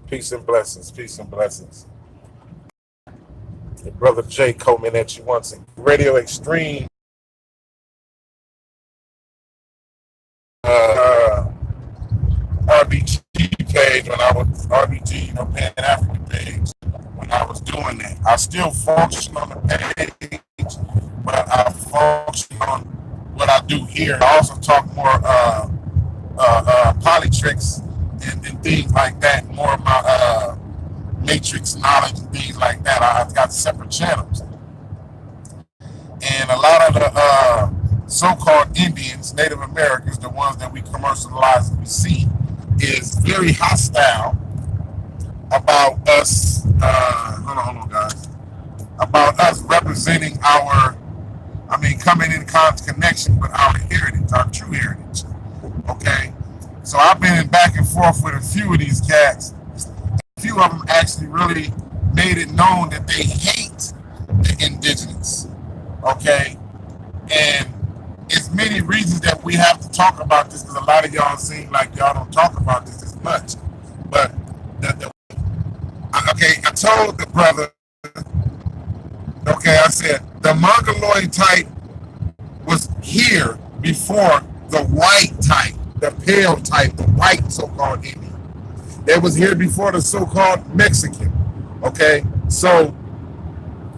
Peace and blessings. Peace and blessings. Your brother Jay coming at you once again. Radio Extreme. Uh, RBG page when I was RBG, Pan African page when I was doing that. I still function on the page, but I function on what I do here. I also talk more polytricks and things like that. More of my matrix knowledge and things like that. I've got separate channels, and a lot of the so-called Indians, Native Americans, the ones that we commercialize and we see, is very hostile about us. Hold on, guys. About us representing coming in connection with our heritage, our true heritage. Okay, so I've been back and forth with a few of these cats. A few of them actually really made it known that they hate the indigenous. Okay, and it's many reasons that we have to talk about this, because a lot of y'all seem like y'all don't talk about this as much. But I told the brother, I said the Mongoloid type was here before the white type, the pale type, the white so-called Indian. They was here before the so-called Mexican. Okay, so,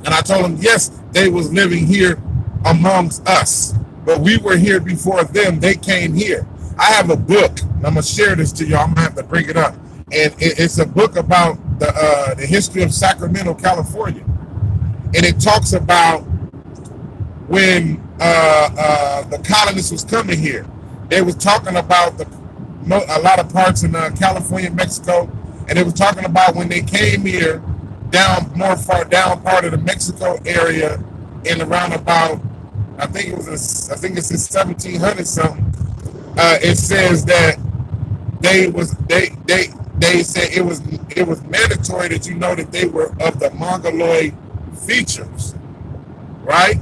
and I told him, yes, they was living here amongst us, but we were here before them. They came here. I have a book, and I'm gonna share this to y'all. I'm gonna have to bring it up, and it's a book about the history of Sacramento, California, and it talks about when the colonists was coming here. They was talking about a lot of parts in California, Mexico, and they was talking about when they came here far down part of the Mexico area in around about, I think it's in 1700 something. It says that they said it was mandatory that you know that they were of the Mongoloid features, right?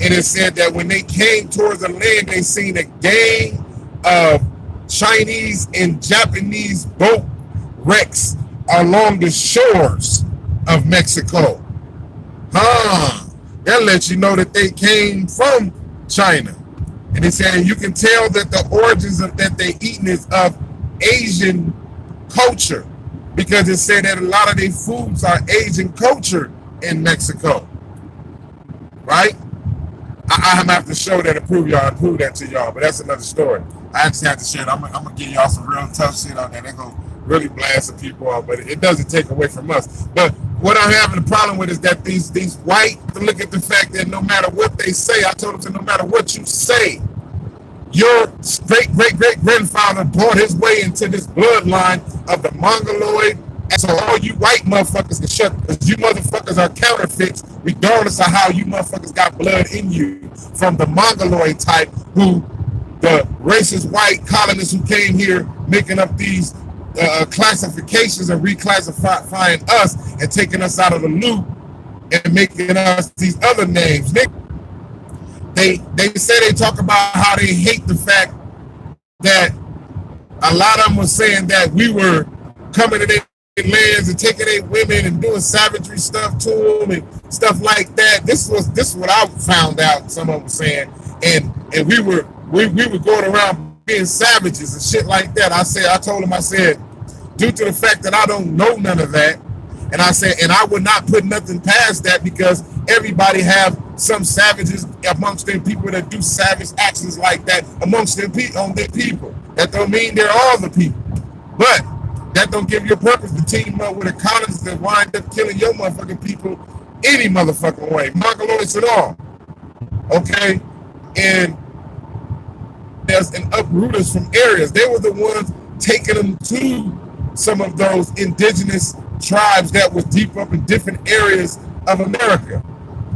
And it said that when they came towards the land, they seen a gang of Chinese and Japanese boat wrecks along the shores of Mexico. That lets you know that they came from China. And they said you can tell that the origins of that they eating is of Asian culture, because it said that a lot of their foods are Asian culture in Mexico, right? I have to show that and prove that to y'all, but that's another story. I just have to share it. I'm gonna give y'all some real tough shit on that. They're gonna really blast some people off, but it doesn't take away from us. But what I'm having a problem with is that these white, look at the fact that no matter what they say, I told them to no matter what you say, your great-great-great-grandfather brought his way into this bloodline of the Mongoloid. And so all you white motherfuckers can shut, because you motherfuckers are counterfeits, regardless of how you motherfuckers got blood in you from the Mongoloid type, who the racist white colonists who came here making up these classifications and reclassifying us and taking us out of the loop and making us these other names. They say they talk about how they hate the fact that a lot of them were saying that we were coming to their lands and taking their women and doing savagery stuff to them and stuff like that. This is what I found out. Some of them saying, and we were going around being savages and shit like that. I told them, due to the fact that I don't know none of that, and I said, and I would not put nothing past that, because everybody have some savages amongst them people that do savage actions like that amongst them on their people. That don't mean they're all the people, but that don't give you a purpose to team up with a colonist that wind up killing your motherfucking people any motherfucking way, Mongoloids at all. Okay, and there's an uprooters from areas. They were the ones taking them to some of those indigenous tribes that was deep up in different areas of America.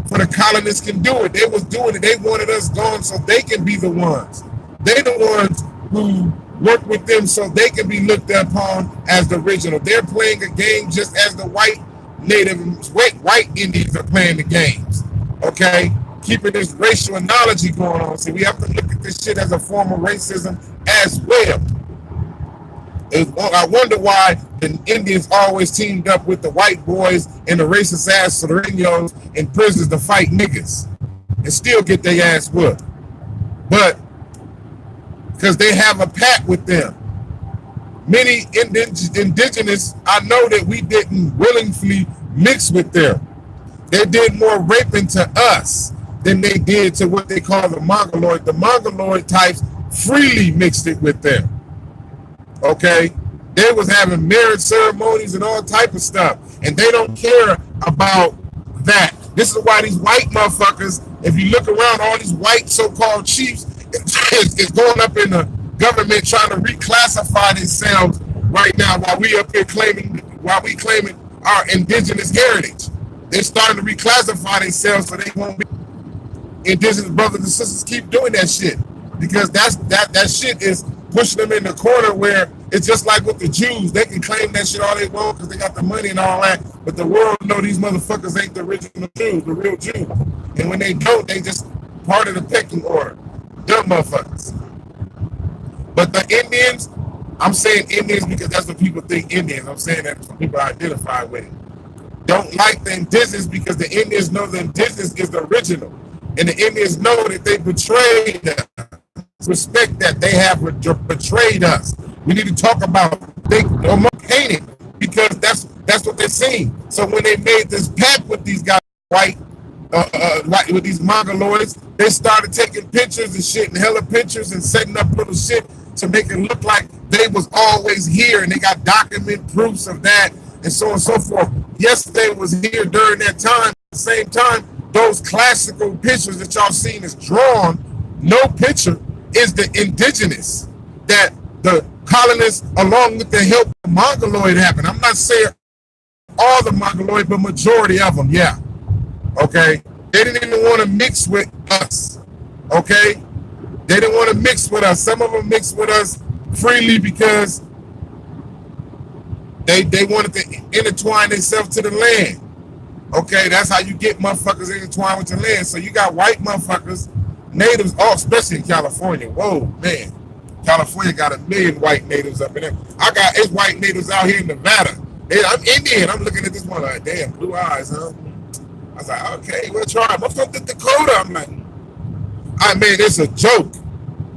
For the colonists can do it. They was doing it. They wanted us gone so they can be the ones. They the ones who work with them so they can be looked upon as the original. They're playing a game just as the white Indians are playing the games. Okay? Keeping this racial analogy going on. So we have to look at this shit as a form of racism as well. I wonder why the Indians always teamed up with the white boys and the racist ass Sureños and prisoners to fight niggas and still get their ass whooped. But because they have a pact with them. Many indigenous, I know that we didn't willingly mix with them. They did more raping to us than they did to what they call the Mongoloid. The Mongoloid types freely mixed it with them. Okay? They was having marriage ceremonies and all type of stuff. And they don't care about that. This is why these white motherfuckers, if you look around, all these white so-called chiefs is going up in the government trying to reclassify themselves right now while we up here claiming our indigenous heritage. They're starting to reclassify themselves so they won't be indigenous brothers and sisters. Keep doing that shit because that shit is pushing them in the corner where it's just like with the Jews. They can claim that shit all they want because they got the money and all that, but the world know these motherfuckers ain't the original Jews, the real Jews. And when they don't, they just part of the pecking order. Dumb motherfuckers. But the Indians, I'm saying Indians because that's what people think Indians. I'm saying that for people identify with it. Don't like the indigenous because the Indians know the indigenous is the original. And the Indians know that they betrayed us. Respect that they have betrayed us. We need to talk about they hate it because that's what they're seeing. So when they made this pact with these guys, white with these mongoloids, they started taking pictures and shit and hella pictures and setting up little shit to make it look like they was always here and they got document proofs of that and so on and so forth. Yesterday was here during that time. At the same time, those classical pictures that y'all seen is drawn, no picture is the indigenous that the colonists along with the help of Mongoloid happened. I'm not saying all the Mongoloid, but majority of them, yeah. Okay? They didn't even want to mix with us. Okay? They didn't want to mix with us. Some of them mixed with us freely because they wanted to intertwine themselves to the land. Okay? That's how you get motherfuckers intertwined with the land. So you got white motherfuckers, natives, especially in California. Whoa, man. California got 1 million white natives up in there. It's white natives out here in Nevada. I'm Indian. I'm looking at this one like, damn, blue eyes, huh? I was like, okay, what tribe? I'm from Dakota. I'm like, man, it's a joke.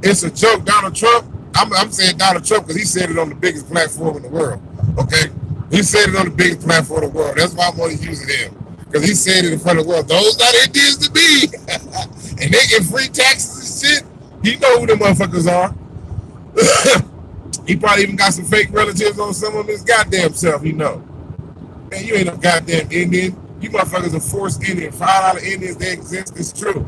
It's a joke. Donald Trump, I'm saying Donald Trump because he said it on the biggest platform in the world. Okay? He said it on the biggest platform in the world. That's why I'm only using him. Because he said it in front of the world. Those not Indians to me. And they get free taxes and shit. He know who the motherfuckers are. He probably even got some fake relatives on some of his goddamn self, you know. Man, you ain't no goddamn Indian. You motherfuckers are forced Indian. $5 Indians, they exist, it's true.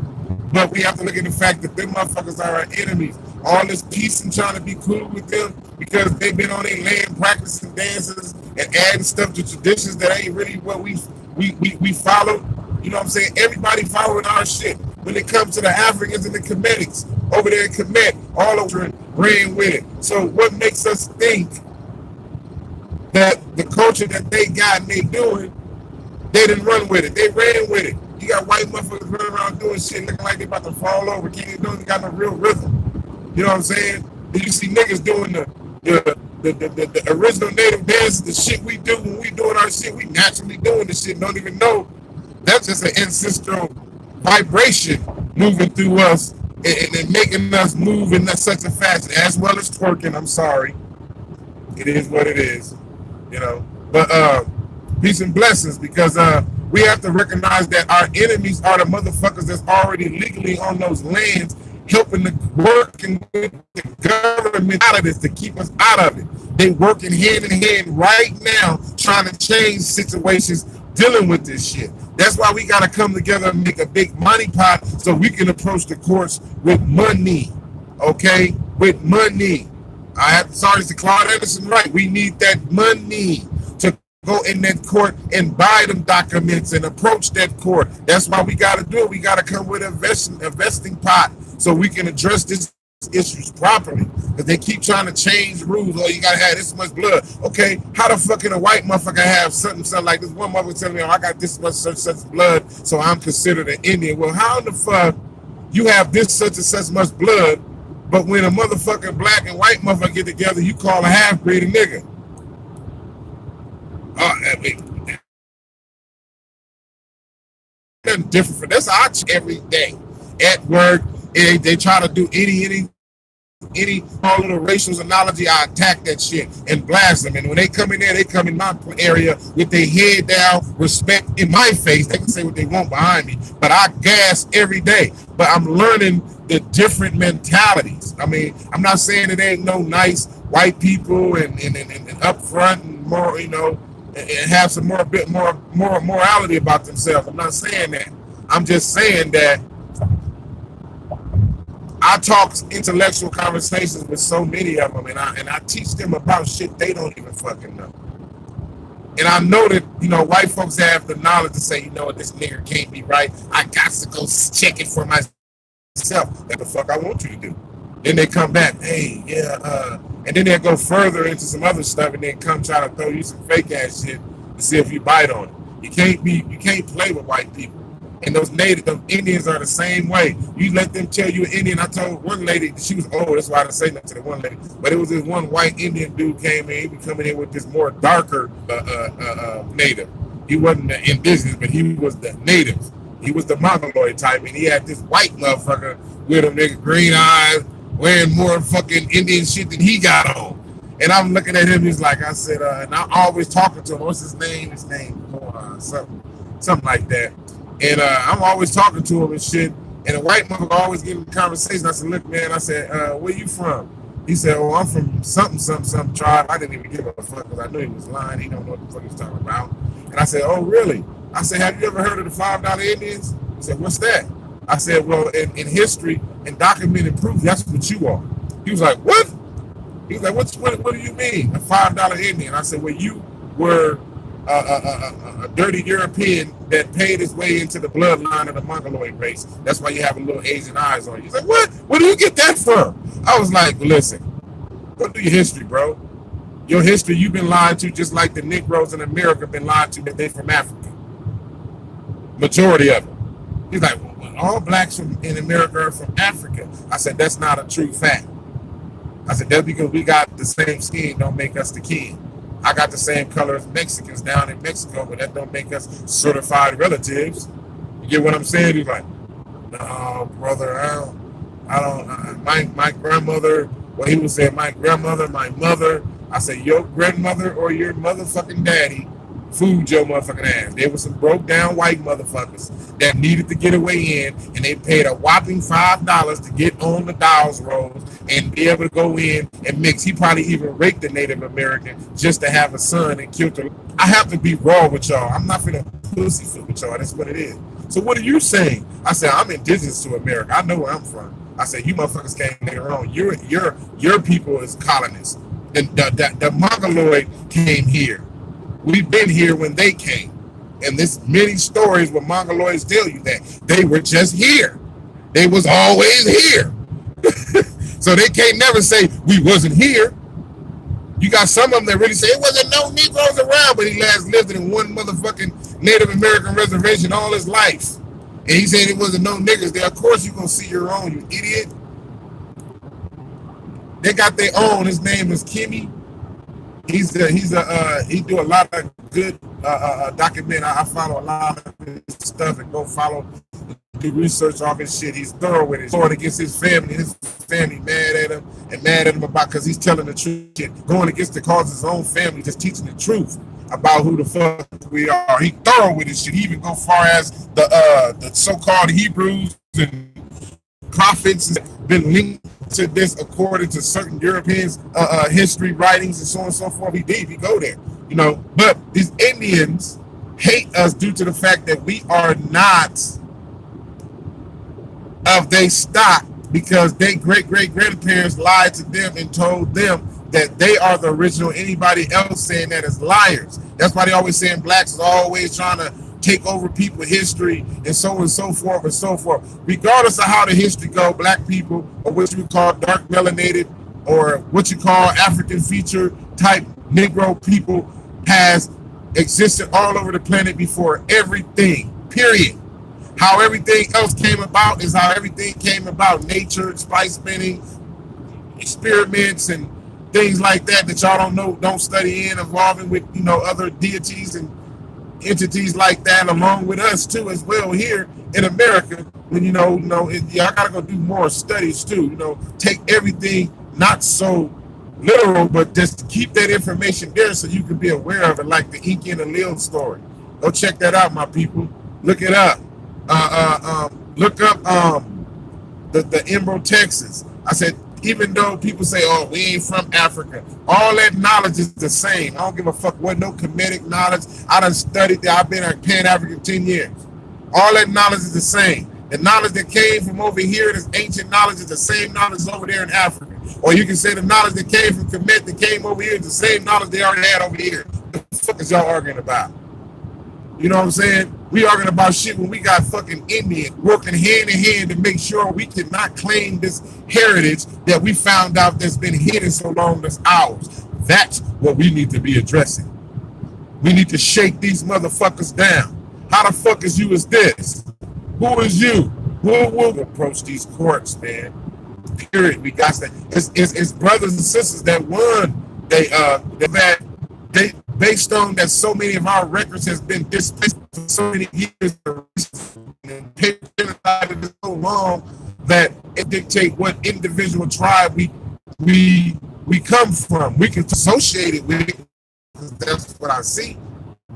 But we have to look at the fact that them motherfuckers are our enemies. All this peace and trying to be cool with them because they've been on their land practicing dances and adding stuff to traditions that ain't really what we follow. You know what I'm saying? Everybody following our shit. When it comes to the Africans and the Kemetics, over there in Kemet, all over ran with it. So what makes us think that the culture that they got and they doing, they didn't run with it. They ran with it. You got white motherfuckers running around doing shit looking like they about to fall over. Can't even do it. They got no real rhythm. You know what I'm saying? Then you see niggas doing the original native dance, the shit we do when we doing our shit. We naturally doing the shit. Don't even know. That's just an ancestral vibration moving through us and making us move in such a fashion, as well as twerking. I'm sorry. It is what it is. You know. But peace and blessings, because we have to recognize that our enemies are the motherfuckers that's already legally on those lands, helping to working with the government out of this to keep us out of it. They working hand in hand right now, trying to change situations, dealing with this shit. That's why we got to come together and make a big money pot so we can approach the courts with money. Okay, with money. Sorry, it's Claude Anderson, right? We need that money to go in that court and buy them documents and approach that court. That's why we got to do it. We got to come with a vesting pot so we can address this issues properly. Because they keep trying to change rules. Oh, you got to have this much blood. Okay, how the fuck can a white motherfucker have something like this? One motherfucker telling me, oh, I got this much such blood, so I'm considered an Indian. Well, how in the fuck you have this such and such much blood, but when a motherfucking black and white motherfucker get together, you call a half-breed a nigga? nothing different for that's how I check every day at work. They try to do any small little racial analogy, I attack that shit and blast them. And when they come in there, they come in my area with their head down, respect in my face. They can say what they want behind me, but I gas every day. But I'm learning the different mentalities. I mean, I'm not saying it ain't no nice white people and up front and more, you know, and have some more bit more morality about themselves. I'm not saying that. I'm just saying that I talk intellectual conversations with so many of them, and I teach them about shit they don't even fucking know. And I know that, you know, white folks have the knowledge to say, you know what, this nigger can't be right. I got to go check it for myself. That's the fuck I want you to do. Then they come back, hey, yeah, and then they go further into some other stuff, and then come try to throw you some fake ass shit to see if you bite on it. You can't play with white people. And those Indians are the same way. You let them tell you an Indian. I told one lady, she was old, that's why I didn't say nothing to the one lady. But it was this one white Indian dude came in. He was coming in with this more darker native. He wasn't the indigenous, but he was the native. He was the mongoloid type, and he had this white motherfucker with him, nigga, green eyes, wearing more fucking Indian shit than he got on. And I'm looking at him, he's like, I said, and I'm always talking to him. What's his name? His name, something like that. And I'm always talking to him and shit. And the white motherfucker always getting the conversation. I said, look, man, I said, where you from? He said, oh, I'm from some tribe. I didn't even give a fuck because I knew he was lying. He don't know what the fuck he's talking about. And I said, oh, really? I said, have you ever heard of the $5 Indians? He said, what's that? I said, well, in history and documented proof, that's what you are. He was like, what? He was like, what do you mean, a $5 Indian? I said, well, you were a dirty European that paid his way into the bloodline of the Mongoloid race. That's why you have a little Asian eyes on you. He's like, what? Where do you get that from? I was like, listen, go do your history, bro. Your history, you've been lied to just like the Negroes in America been lied to that they from Africa. Majority of them. He's like, well, all blacks in America are from Africa. I said, that's not a true fact. I said, that's because we got the same skin, don't make us the kin. I got the same color as Mexicans down in Mexico, but that don't make us certified relatives. You get what I'm saying? He's like, no, brother, I don't. My grandmother, well, he was saying my grandmother, my mother. I said, your grandmother or your motherfucking daddy fooled your motherfucking ass. There were some broke down white motherfuckers that needed to get a way in, and they paid a whopping $5 to get on the Dawes rolls and be able to go in and mix. He probably even raped a Native American just to have a son and killed her. I have to be raw with y'all. I'm not finna pussyfoot with y'all. That's what it is. So what are you saying? I said, I'm indigenous to America. I know where I'm from. I said, you motherfuckers came later on. Your people is colonists. The Mongoloid came here. We've been here when they came. And there's many stories where Mongoloids tell you that. They were just here. They was always here. So they can't never say, we wasn't here. You got some of them that really say, it wasn't no Negroes around, but he last lived in one motherfucking Native American reservation all his life. And he said it wasn't no niggas there. Of course you're going to see your own, you idiot. They got their own. His name is Kimmy. He do a lot of good document. I follow a lot of his stuff and go follow, do research off his shit. He's thorough with it. Going against his family mad at him about because he's telling the truth. Shit. Going against the cause of his own family, just teaching the truth about who the fuck we are. He thorough with his shit. He even go far as the so-called Hebrews and prophets been linked to this according to certain Europeans history writings and so on and so forth. He go there, you know. But these Indians hate us due to the fact that we are not of their stock, because their great-great-grandparents lied to them and told them that they are the original. Anybody else saying that is liars. That's why they always saying blacks is always trying to take over people's history and so forth and so forth. Regardless of how the history go, black people, or what you call dark melanated, or what you call African feature type Negro people, has existed all over the planet before everything, period. How everything else came about is how everything came about. Nature, spice spinning, experiments, and things like that that y'all don't know, don't study in, involving with, you know, other deities and entities like that, along with us too as well here in America. When y'all gotta go do more studies too. You know, take everything not so literal, but just keep that information there so you can be aware of it, like the Inky and the Lil story. Go check that out, my people. Look it up. Look up the Emerald, Texas. I said, even though people say, oh, we ain't from Africa, all that knowledge is the same. I don't give a fuck what no Kemetic knowledge. I done studied that. I've been a Pan-African 10 years. All that knowledge is the same. The knowledge that came from over here, this ancient knowledge, is the same knowledge as over there in Africa. Or you can say the knowledge that came from Kemet that came over here is the same knowledge they already had over here. What the fuck is y'all arguing about? You know what I'm saying? We arguing about shit when we got fucking Indians working hand in hand to make sure we cannot claim this heritage that we found out that's been hidden so long that's ours. That's what we need to be addressing. We need to shake these motherfuckers down. How the fuck is you as this? Who is you? Who will approach these courts, man? Period. We got that. It's brothers and sisters that won. They based on that so many of our records has been dismissed for so many years and penalized so long that it dictate what individual tribe we come from. We can associate it with it. That's what I see.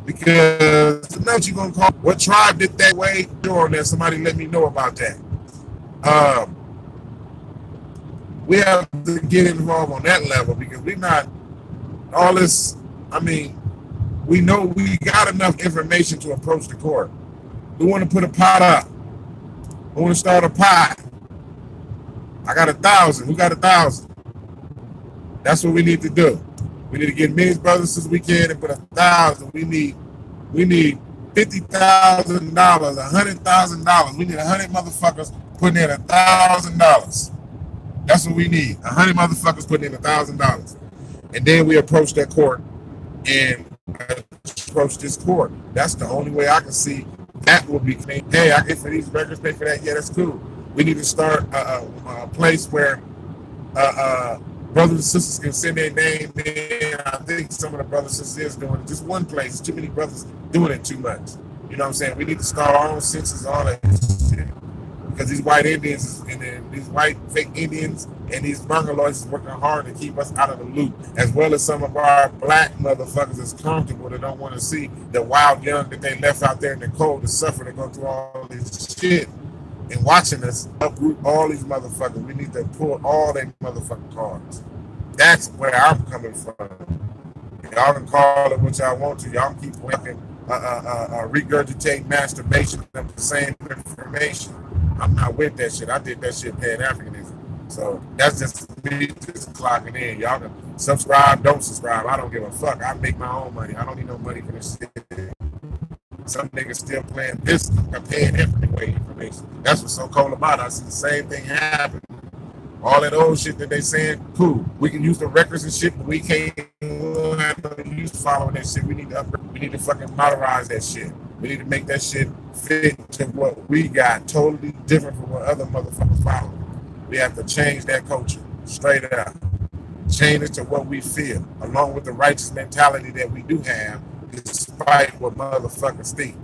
Because now you're gonna call what tribe did that way? On there, somebody let me know about that. We have to get involved on that level because we're not all this. I mean, we know we got enough information to approach the court. We want to put a pot up. We want to start a pot. I got 1,000. Who got 1,000? That's what we need to do. We need to get many brothers as we can and put 1,000. We need $50,000, $100,000. We need 100 motherfuckers putting in $1,000. That's what we need. 100 motherfuckers putting in $1,000. And then we approach that court and approach this court. That's the only way I can see that will be clean. Hey, I get for these records, pay for that. Yeah, that's cool. We need to start a place where brothers and sisters can send their name in. I think some of the brothers and sisters is doing it. Just one place. Too many brothers doing it too much. You know what I'm saying? We need to start our own census, all that shit. Because these white Indians and these white fake Indians and these Mongoloids is working hard to keep us out of the loop, as well as some of our black motherfuckers that's comfortable that don't want to see the wild young that they left out there in the cold to suffer to go through all this shit and watching us uproot all these motherfuckers. We need to pull all their motherfucking cards. That's where I'm coming from. Y'all can call it what y'all want to. Y'all keep working, regurgitate masturbation of the same information. I'm not with that shit. I did that shit Pan-Africanism. So that's just me just clocking in. Y'all can subscribe, don't subscribe. I don't give a fuck. I make my own money. I don't need no money for this shit. Some niggas still playing this and paying African way information. That's what's so cool about it. I see the same thing happen. All that old shit that they saying, cool. We can use the records and shit, but we can't have no use following that shit. We need to upgrade. We need to fucking modernize that shit. We need to make that shit fit to what we got, totally different from what other motherfuckers follow. We have to change that culture, straight up. Change it to what we feel, along with the righteous mentality that we do have, despite what motherfuckers think.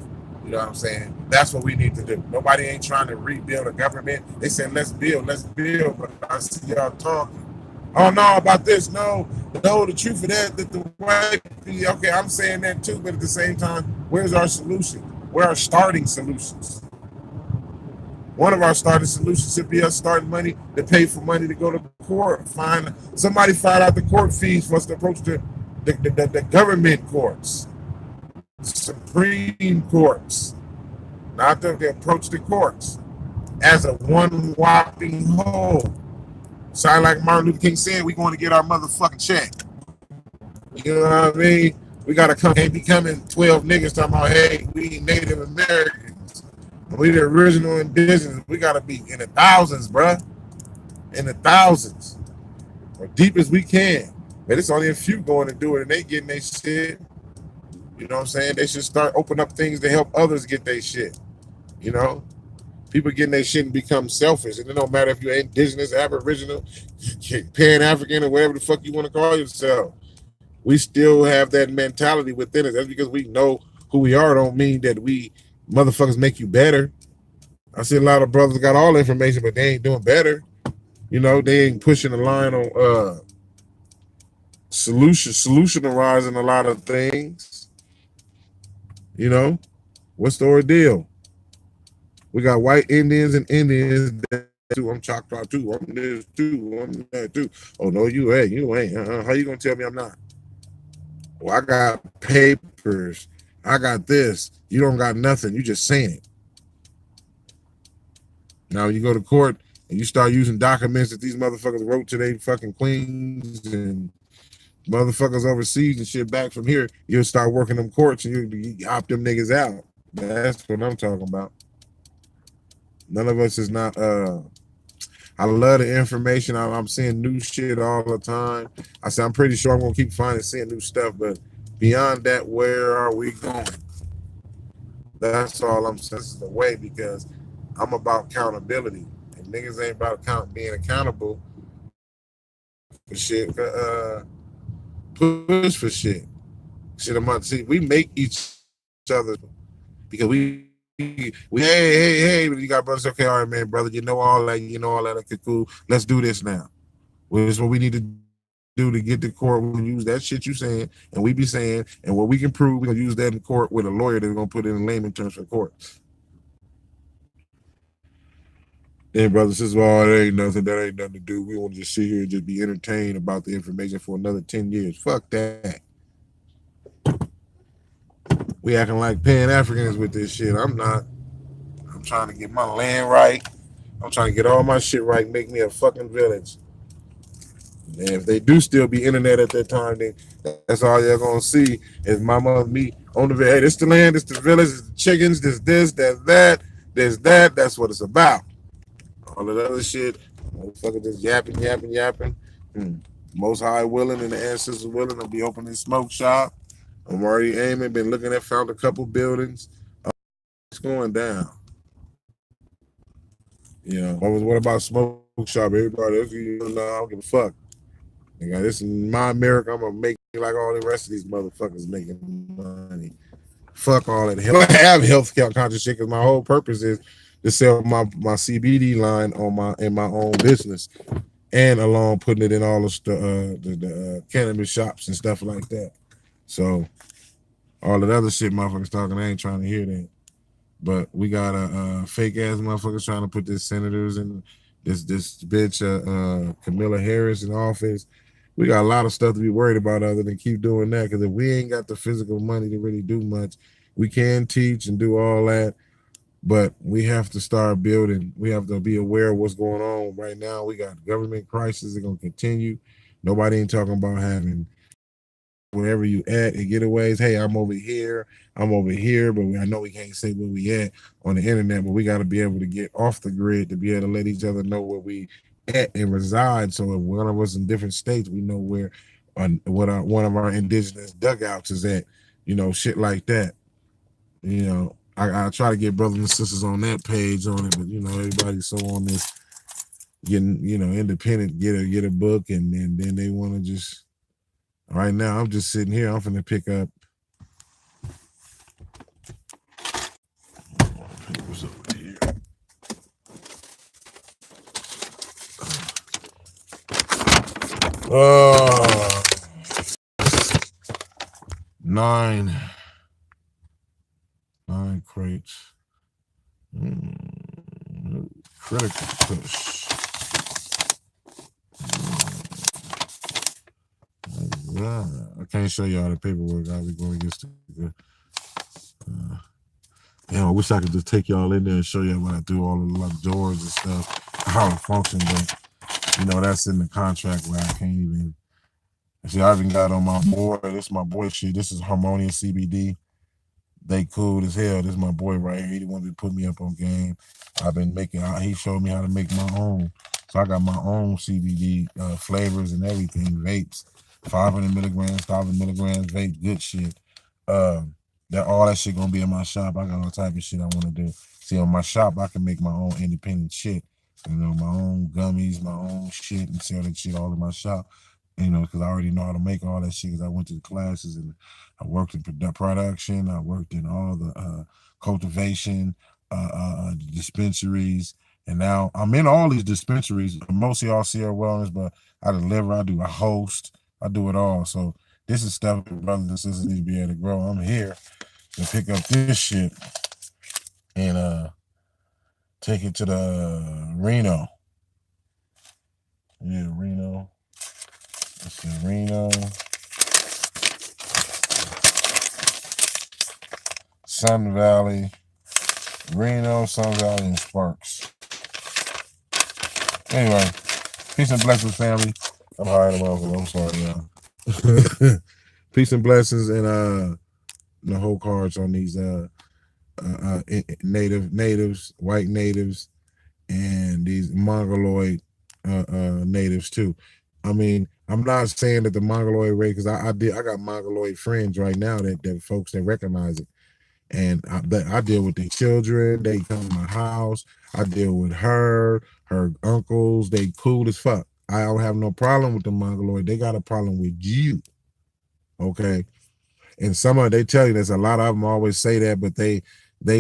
You know what I'm saying? That's what we need to do. Nobody ain't trying to rebuild a government. They said, let's build. But I see y'all talking. Oh, no, about this. No, the truth of that the white people, okay, I'm saying that too, but at the same time, where's our solution? Where are starting solutions? One of our starting solutions should be us starting money to pay for money to go to court. Somebody find out the court fees for us to approach the government courts, Supreme Courts. Not to approach the courts as a one whopping whole. Sound like Martin Luther King said, we're going to get our motherfucking check. You know what I mean? We got to can't be coming 12 niggas talking about, hey, we Native Americans. We the original indigenous. We got to be in the thousands, bruh. In the thousands. As deep as we can. But it's only a few going to do it, and they getting their shit. You know what I'm saying? They should start opening up things to help others get their shit. You know? People getting their shit and become selfish. And it don't matter if you're indigenous, aboriginal, pan-African, or whatever the fuck you want to call yourself. We still have that mentality within us. That's because we know who we are. Don't mean that we motherfuckers make you better. I see a lot of brothers got all the information, but they ain't doing better. You know, they ain't pushing the line on solutionizing a lot of things. You know, what's the ordeal? We got white Indians and Indians that too. I'm Choctaw too. I'm this too. I'm that too. Oh no, you ain't. You ain't. How you gonna tell me I'm not? Well, I got papers. I got this. You don't got nothing. You just saying it. Now you go to court and you start using documents that these motherfuckers wrote to their fucking queens and motherfuckers overseas and shit back from here, you'll start working them courts and you opt them niggas out. That's what I'm talking about. None of us is not I love the information. I'm seeing new shit all the time. I said I'm pretty sure I'm gonna keep finding seeing new stuff, but beyond that, where are we going? That's all I'm saying. This is the way because I'm about accountability. And niggas ain't about being accountable for shit. Push for shit. Shit, I'm about to see. We make each other because hey, you got brothers. Okay, all right, man, brother. You know all that. You know all that. Okay, cool. Let's do this now. Well, this is what we need to do to get to court. We'll use that shit you saying, and we be saying, and what we can prove, we're gonna use that in court with a lawyer that's gonna put it in layman terms for court. Then, brothers, this is all. That ain't nothing. That ain't nothing to do. We want to just sit here and just be entertained about the information for another 10 years. Fuck that. We acting like Pan-Africans with this shit. I'm not. I'm trying to get my land right. I'm trying to get all my shit right. Make me a fucking village. And if they do still be internet at that time, then that's all you're gonna see is my mother, me on the hey, this the land, this the village, this the chickens, this, that, there's that. That's what it's about. All of the other shit, motherfucker just yapping. Most High willing and the ancestors willing, I'll be opening a smoke shop. I'm already aiming, been looking at, found a couple buildings. It's going down. You know, what about smoke shop? Everybody else, you know, I don't give a fuck. Nigga, this is my America. I'm gonna make like all the rest of these motherfuckers making money. Fuck all that. Hell, I have healthcare conscious shit because my whole purpose is to sell my CBD line on my own business, and along putting it in all the cannabis shops and stuff like that. So all that other shit, motherfuckers talking, I ain't trying to hear that. But we got a fake ass motherfuckers trying to put this senators and this bitch Camilla Harris in office. We got a lot of stuff to be worried about other than keep doing that. Because if we ain't got the physical money to really do much, we can teach and do all that. But we have to start building. We have to be aware of what's going on right now. We got government crisis. They're going to continue. Nobody ain't talking about having wherever you at and getaways. Hey, I'm over here, but I know we can't say where we at on the internet, but we got to be able to get off the grid to be able to let each other know where we at and reside. So if one of us in different states, we know where one of our indigenous dugouts is at, you know, shit like that. You know, I try to get brothers and sisters on that page on it, but you know, everybody's so on this getting, you know, independent, get a book, and then they want to just. Right now, I'm just sitting here. I'm finna pick up. What's over here? 9 crates. Critical push. Yeah, I can't show y'all the paperwork. I'll be going against the. I wish I could just take y'all in there and show you what I do, all the like doors and stuff, how it functions. But you know, that's in the contract where I can't even. See, I even got on my board. This is my boy shit. This is Harmonious CBD. They cool as hell. This is my boy right here. He the one that put me up on game. I've been making. He showed me how to make my own. So I got my own CBD flavors and everything. Vapes, 500 milligrams, 1,000 milligrams vape. Good shit. That all that shit gonna be in my shop. I got all type of shit I want to do. See, on my shop, I can make my own independent shit. You know, my own gummies, my own shit, and sell that shit all in my shop. You know, because I already know how to make all that shit. Because I went to the classes and I worked in production. I worked in all the cultivation, dispensaries, and now I'm in all these dispensaries. Mostly all Sierra Wellness, but I deliver. I host. I do it all. So this is stuff that brothers and sisters need to be able to grow. I'm here to pick up this shit and take it to the Reno. Yeah, Reno. Let's see, Reno, Sun Valley, Reno, Sun Valley, and Sparks. Anyway, peace and blessings, family. I'm high in the motherfucker. I'm sorry, y'all. Peace and blessings, and the whole cards on these natives, white natives, and these mongoloid natives too. I mean, I'm not saying that the mongoloid race, because I got mongoloid friends right now that folks that recognize it, and I deal with their children. They come to my house. I deal with her uncles. They cool as fuck. I don't have no problem with the mongoloid. They got a problem with you, okay? And some of they tell you there's a lot of them always say that, but they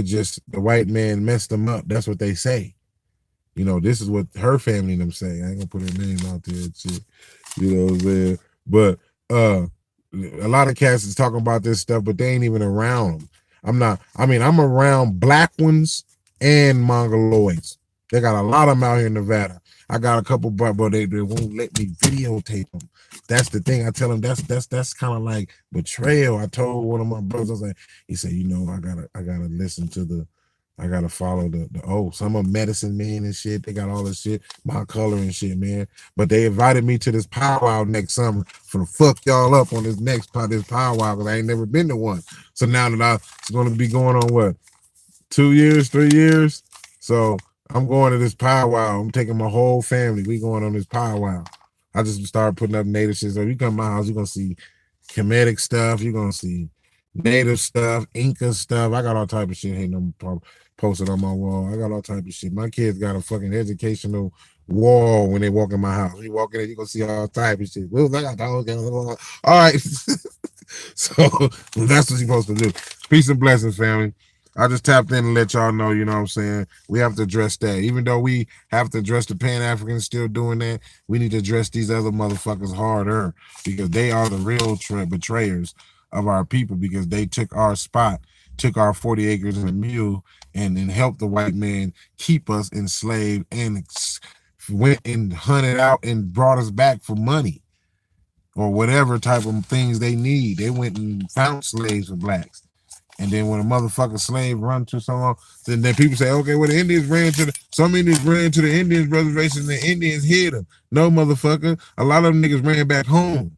just the white man messed them up. That's what they say. You know, this is what her family and them say. I ain't gonna put her name out there and shit. You know what I'm saying? But a lot of cats is talking about this stuff, but they ain't even around them. I'm around black ones and mongoloids. They got a lot of them out here in Nevada. I got a couple, but they won't let me videotape them. That's the thing. I tell them that's kind of like betrayal. I told one of my brothers, I was like, he said, you know, I gotta listen to I gotta follow the some of medicine men and shit. They got all this shit, my color and shit, man. But they invited me to this powwow next summer for to fuck y'all up on this powwow because I ain't never been to one. So now that it's gonna be going on what 2 years, 3 years. So I'm going to this powwow. I'm taking my whole family. We going on this powwow. I just started putting up native shit. So you come to my house, you're gonna see Kemetic stuff. You're gonna see native stuff, Inca stuff. I got all type of shit. Ain't no problem posted on my wall. I got all type of shit. My kids got a fucking educational wall when they walk in my house. You walk in there, you gonna see all type of shit. Well, I got all right. So that's what you're supposed to do. Peace and blessings, family. I just tapped in and let y'all know, you know what I'm saying? We have to address that. Even though we have to address the Pan Africans still doing that, we need to address these other motherfuckers harder because they are the real betrayers of our people because they took our spot, took our 40 acres and a mule, and helped the white man keep us enslaved and went and hunted out and brought us back for money or whatever type of things they need. They went and found slaves for blacks. And then when a motherfucking slave run to someone, then people say, okay, well, the Indians ran to some Indians ran to the Indians reservation and the Indians hid them. No, motherfucker. A lot of them niggas ran back home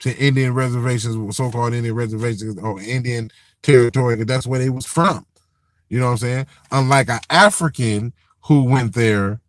to Indian reservations, so-called Indian reservations or Indian territory, because that's where they was from. You know what I'm saying? Unlike an African who went there,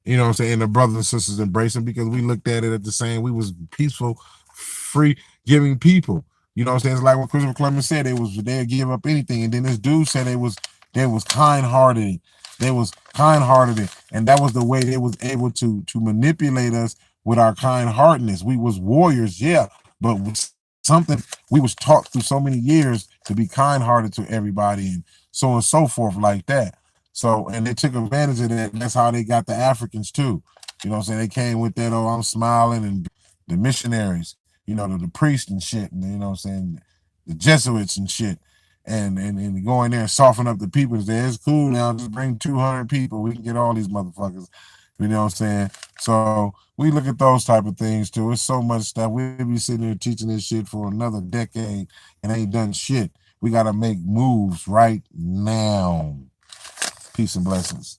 you know what I'm saying, the brothers and sisters embracing because we looked at it at the same, we was peaceful, free, giving people. You know what I'm saying? It's like what Christopher Columbus said, they'd give up anything. And then this dude said they was kind hearted. They was kind hearted. And that was the way they was able to manipulate us with our kind heartedness. We was warriors, yeah, but something we was taught through so many years to be kind hearted to everybody and so on and so forth like that. So, and they took advantage of that. That's how they got the Africans too. You know what I'm saying? They came with that, oh, I'm smiling, and the missionaries, you know, the priests and shit, and you know what I'm saying, the Jesuits and shit. And go in there and soften up the people and say, it's cool now, just bring 200 people. We can get all these motherfuckers. You know what I'm saying? So we look at those type of things too. It's so much stuff. We'll be sitting here teaching this shit for another decade and ain't done shit. We got to make moves right now. Peace and blessings.